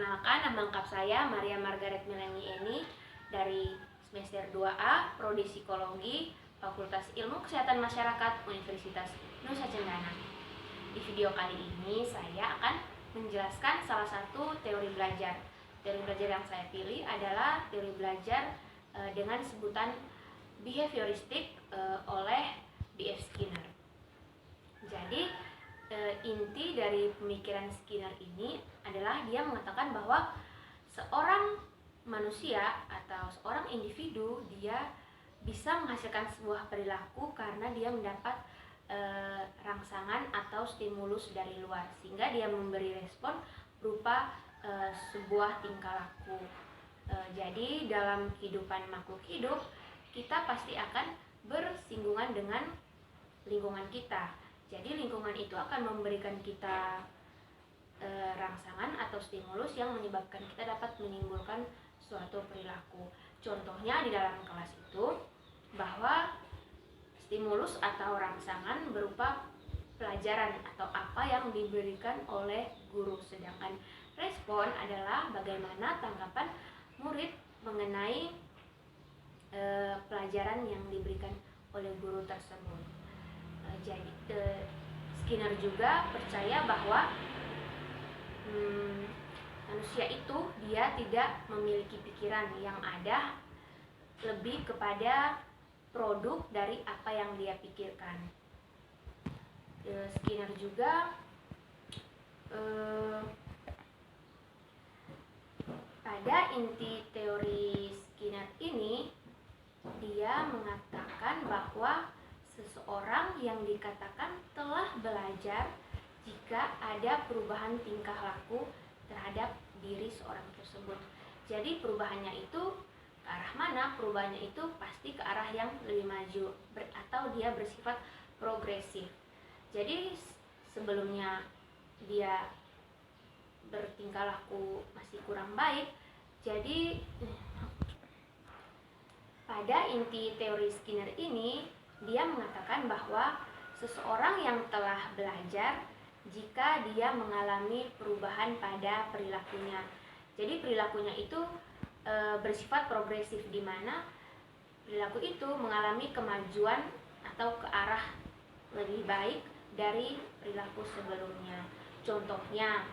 Perkenalkan, nama lengkap saya Maria Margaret Melanie Eni dari semester 2A, Prodi Psikologi, Fakultas Ilmu Kesehatan Masyarakat, Universitas Nusa Cendana. Di video kali ini saya akan menjelaskan salah satu teori belajar. Teori belajar yang saya pilih adalah teori belajar dengan sebutan behavioristik oleh B.F. Skinner. Jadi inti dari pemikiran Skinner ini adalah dia mengatakan bahwa seorang manusia atau seorang individu dia bisa menghasilkan sebuah perilaku karena dia mendapat rangsangan atau stimulus dari luar, sehingga dia memberi respon berupa sebuah tingkah laku. Jadi dalam kehidupan makhluk hidup kita pasti akan bersinggungan dengan lingkungan kita. Jadi lingkungan itu akan memberikan kita rangsangan atau stimulus yang menyebabkan kita dapat menimbulkan suatu perilaku. Contohnya di dalam kelas itu bahwa stimulus atau rangsangan berupa pelajaran atau apa yang diberikan oleh guru, sedangkan respon adalah bagaimana tanggapan murid mengenai pelajaran yang diberikan oleh guru tersebut. Jadi Skinner juga percaya bahwa manusia itu dia tidak memiliki pikiran, yang ada lebih kepada produk dari apa yang dia pikirkan. Skinner juga pada inti teori Skinner ini dia mengatakan bahwa seseorang yang dikatakan telah belajar jika ada perubahan tingkah laku terhadap diri seorang tersebut. Jadi perubahannya itu ke arah mana? Perubahannya itu pasti ke arah yang lebih maju atau dia bersifat progresif. Jadi sebelumnya dia bertingkah laku masih kurang baik. Jadi pada inti teori Skinner ini dia mengatakan bahwa seseorang yang telah belajar jika dia mengalami perubahan pada perilakunya. Jadi perilakunya itu bersifat progresif, di mana perilaku itu mengalami kemajuan atau ke arah lebih baik dari perilaku sebelumnya. Contohnya,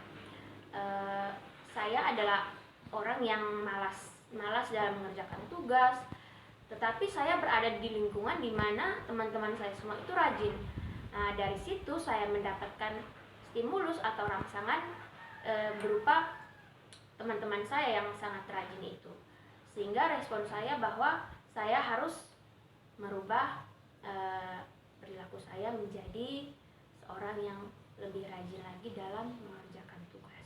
saya adalah orang yang malas dalam mengerjakan tugas, tetapi saya berada di lingkungan di mana teman-teman saya semua itu rajin. Nah, dari situ saya mendapatkan stimulus atau rangsangan berupa teman-teman saya yang sangat rajin itu, sehingga respon saya bahwa saya harus merubah perilaku saya menjadi seorang yang lebih rajin lagi dalam mengerjakan tugas.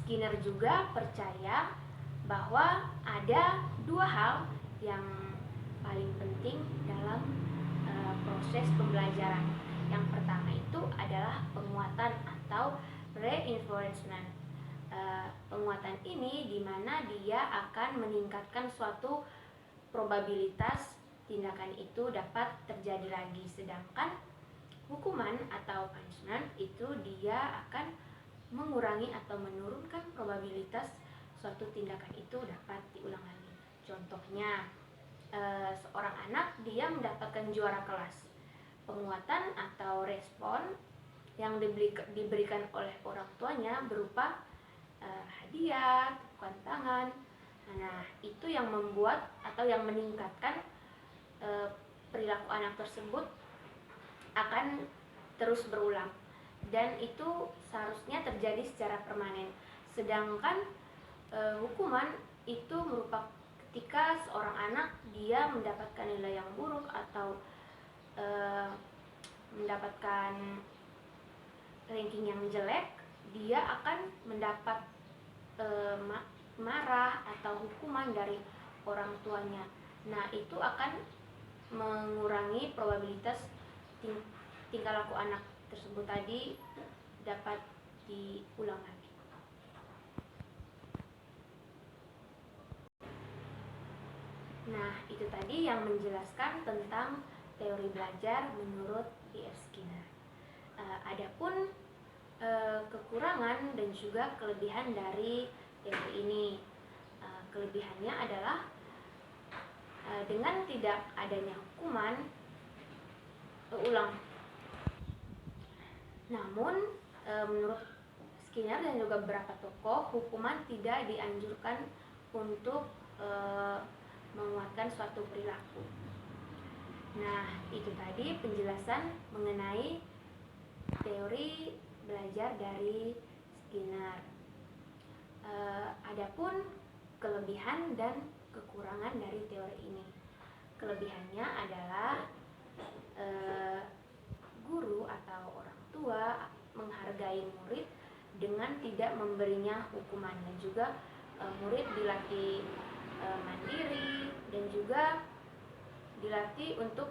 Skinner juga percaya bahwa ada dua hal yang paling penting dalam proses pembelajaran. Yang pertama itu adalah penguatan atau reinforcement. Penguatan ini di mana dia akan meningkatkan suatu probabilitas tindakan itu dapat terjadi lagi, sedangkan hukuman atau punishment itu dia akan mengurangi atau menurunkan probabilitas suatu tindakan itu dapat diulang lagi. Contohnya, seorang anak dia mendapatkan juara kelas. Penguatan atau respon yang diberikan oleh orang tuanya berupa hadiah, tepukan tangan. Nah, itu yang membuat atau yang meningkatkan perilaku anak tersebut akan terus berulang, dan itu seharusnya terjadi secara permanen. Sedangkan hukuman itu merupakan ketika seorang anak dia mendapatkan nilai yang buruk atau mendapatkan ranking yang jelek, dia akan mendapat marah atau hukuman dari orang tuanya. Nah, itu akan mengurangi probabilitas tingkah laku anak tersebut tadi dapat diulang lagi. Nah, itu tadi yang menjelaskan tentang teori belajar menurut B.F. Skinner. Adapun kekurangan dan juga kelebihan dari teori ini. Kelebihannya adalah dengan tidak adanya hukuman, namun menurut Skinner dan juga beberapa tokoh, hukuman tidak dianjurkan untuk menguatkan suatu perilaku. Nah, itu tadi penjelasan mengenai teori belajar dari Skinner. Adapun kelebihan dan kekurangan dari teori ini. Kelebihannya adalah guru atau orang tua menghargai murid dengan tidak memberinya hukuman, dan juga murid dilatih mandiri dan juga dilatih untuk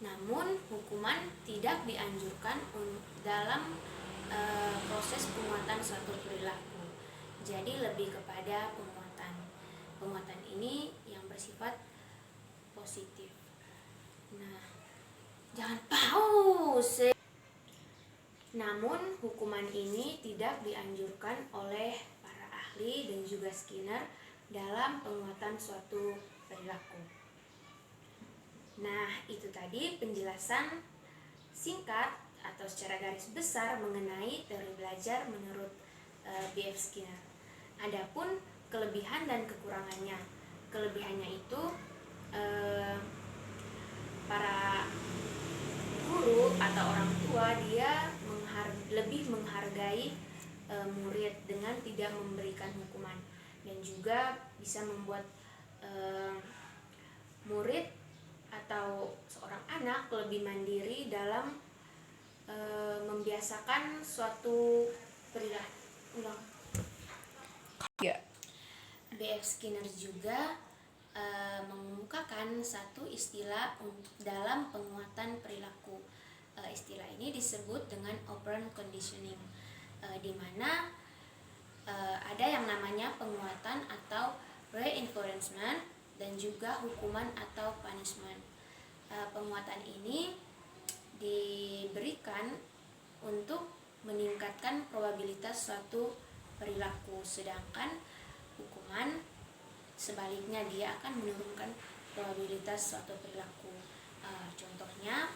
namun hukuman tidak dianjurkan dalam proses penguatan suatu perilaku. Jadi lebih kepada penguatan ini yang bersifat positif. Nah, jangan pause. Namun hukuman ini tidak dianjurkan oleh para ahli dan juga Skinner dalam penguatan suatu perilaku. Nah, itu tadi penjelasan singkat atau secara garis besar mengenai teori belajar menurut B.F. Skinner. Adapun kelebihan dan kekurangannya. Kelebihannya itu para guru atau orang tua dia lebih menghargai murid dengan tidak memberikan hukuman, dan juga bisa membuat murid atau seorang anak lebih mandiri dalam membiasakan suatu perilaku. B.F. Skinner juga mengemukakan satu istilah dalam penguatan perilaku. Istilah ini disebut dengan operant conditioning, di mana ada yang namanya penguatan atau reinforcement dan juga hukuman atau punishment. Penguatan ini diberikan untuk meningkatkan probabilitas suatu perilaku, sedangkan hukuman sebaliknya dia akan menurunkan probabilitas suatu perilaku. Contohnya,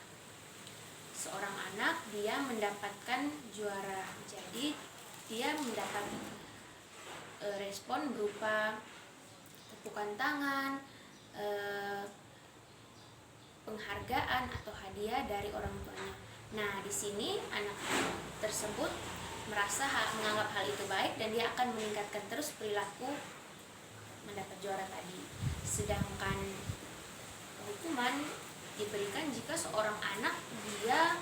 seorang anak dia mendapatkan juara, jadi dia mendapat respon berupa tepukan tangan, penghargaan atau hadiah dari orang tuanya. Nah, di sini anak tersebut menganggap hal itu baik, dan dia akan meningkatkan terus perilaku mendapat juara tadi. Sedangkan hukuman diberikan jika seorang anak dia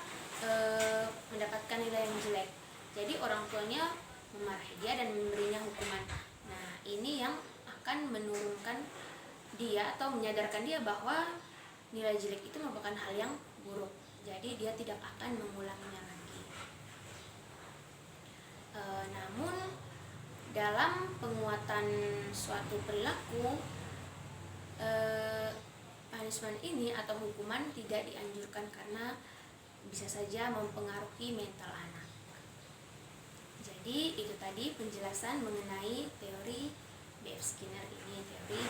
mendapatkan nilai yang jelek. Jadi orang tuanya memarahi dia dan memberinya hukuman. Nah, ini yang akan menurunkan dia atau menyadarkan dia bahwa nilai jelek itu merupakan hal yang buruk. Jadi dia tidak akan mengulanginya lagi. Namun dalam penguatan suatu perilaku, punishment ini atau hukuman tidak dianjurkan karena bisa saja mempengaruhi mental anak. Jadi itu tadi penjelasan mengenai teori B.F. Skinner ini, teori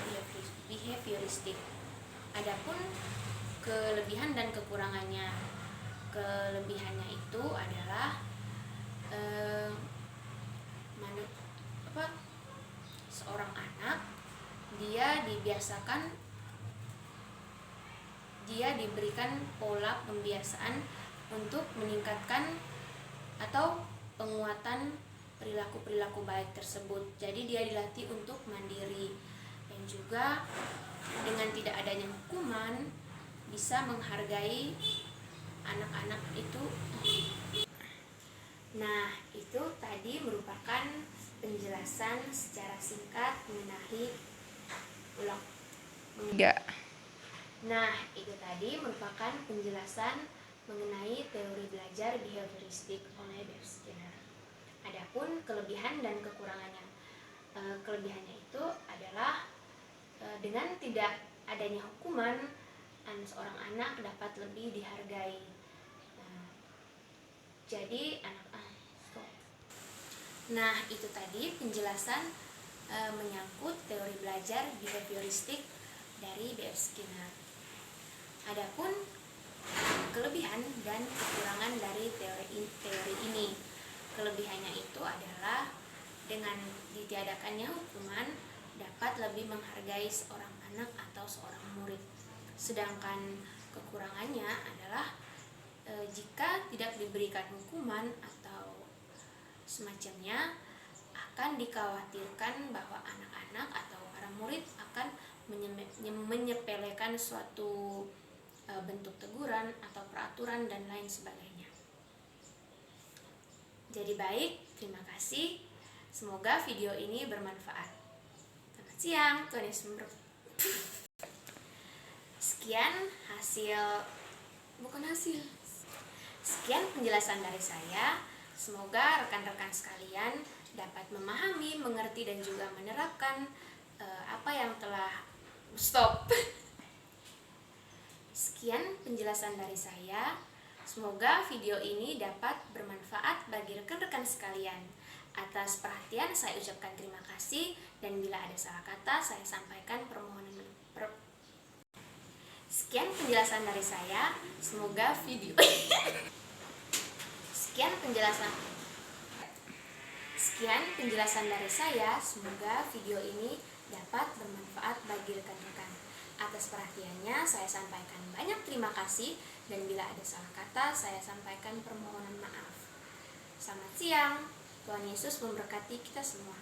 behavioristik. Adapun kelebihan dan kekurangannya. Kelebihannya itu adalah seorang anak dia diberikan pola pembiasaan untuk meningkatkan atau penguatan perilaku baik tersebut. Jadi dia dilatih untuk mandiri, dan juga dengan tidak adanya hukuman bisa menghargai anak-anak itu. Nah, itu tadi merupakan penjelasan secara singkat mengenai Nah, itu tadi merupakan penjelasan mengenai teori belajar behavioristik oleh B.F. Skinner. Adapun kelebihan dan kekurangannya. Kelebihannya itu adalah dengan tidak adanya hukuman, seorang anak dapat lebih dihargai. Jadi Nah, itu tadi penjelasan menyangkut teori belajar behavioristik dari B.F. Skinner. Adapun kelebihan dan kekurangan dari teori ini. Kelebihannya itu adalah dengan ditiadakannya hukuman dapat lebih menghargai seorang anak atau seorang murid. Sedangkan kekurangannya adalah jika tidak diberikan hukuman atau semacamnya, akan dikhawatirkan bahwa anak-anak atau para murid akan menyepelekan suatu bentuk teguran atau peraturan dan lain sebagainya. Jadi baik, terima kasih. Semoga video ini bermanfaat. Selamat siang, Tuhan Yesus memberkati. Sekian penjelasan dari saya. Semoga rekan-rekan sekalian dapat memahami, mengerti, dan juga menerapkan apa yang telah Sekian penjelasan dari saya. Semoga video ini dapat bermanfaat bagi rekan-rekan sekalian. Atas perhatian saya ucapkan terima kasih, dan bila ada salah kata saya sampaikan permohonan Sekian penjelasan dari saya. Semoga video Sekian penjelasan dari saya. Semoga video ini dapat bermanfaat bagi rekan-rekan. Atas perhatiannya saya sampaikan banyak terima kasih, dan bila ada salah kata saya sampaikan permohonan maaf. Selamat siang. Tuhan Yesus memberkati kita semua.